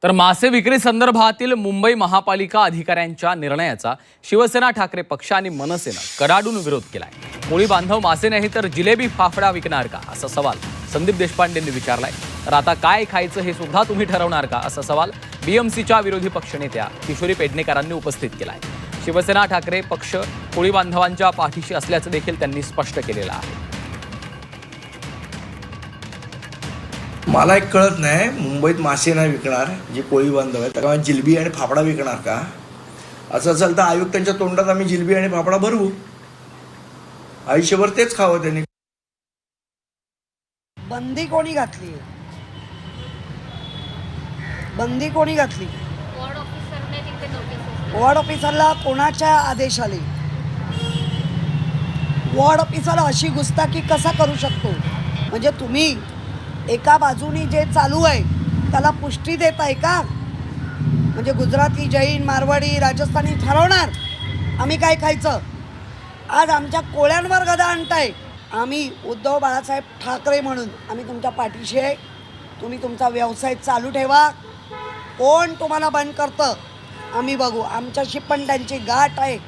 तर मासे विक्री संदर्भातील मुंबई महापालिका अधिकाऱ्यांच्या निर्णयाचा शिवसेना ठाकरे पक्ष आणि मनसेनं कडाडून विरोध केलाय। कोळी बांधव मासे नाही तर जिलेबी फाफडा विकणार का असा सवाल संदीप देशपांडेंनी विचारलाय। तर आता काय खायचं हे सुद्धा तुम्ही ठरवणार का असा सवाल बीएमसीच्या विरोधी पक्षनेत्या किशोरी पेडणेकरांनी उपस्थित केलाय। शिवसेना ठाकरे पक्ष कोळी बांधवांच्या पाठीशी असल्याचं देखील त्यांनी स्पष्ट केलेलं आहे। मला एक कळत नाही, मुंबईत मासे नाही विकणार जे कोळी बांधव आहेत, त्यामुळे जिलबी आणि फाफडा विकणार का? असं असेल तर आयुक्तांच्या तोंडात आम्ही जिलबी आणि फाफडा भरवू, आयुष्यभर तेच खावं त्यांनी। बंदी कोणी घातली? बंदी कोणी घातली? वॉर्ड ऑफिसरला कोणाच्या आदेशाने? वॉर्ड ऑफिसर अशी गुस्ताखी कसा करू शकतो? म्हणजे तुम्ही एका बाजूनी जे चालू आहे त्याला पुष्टी देत आहे का? म्हणजे गुजराती, जैन, मारवाडी, राजस्थानी ठरवणार आम्ही काय खायचं? आज आमच्या कोळ्यांवर गदा आणताय। आम्ही उद्धव बाळासाहेब ठाकरे म्हणून आम्ही तुमच्या पाठीशी आहे। तुम्ही तुमचा व्यवसाय चालू ठेवा, कोण तुम्हाला बंद करतं आम्ही बघू। आमच्याशी पण त्यांची गाठ आहे।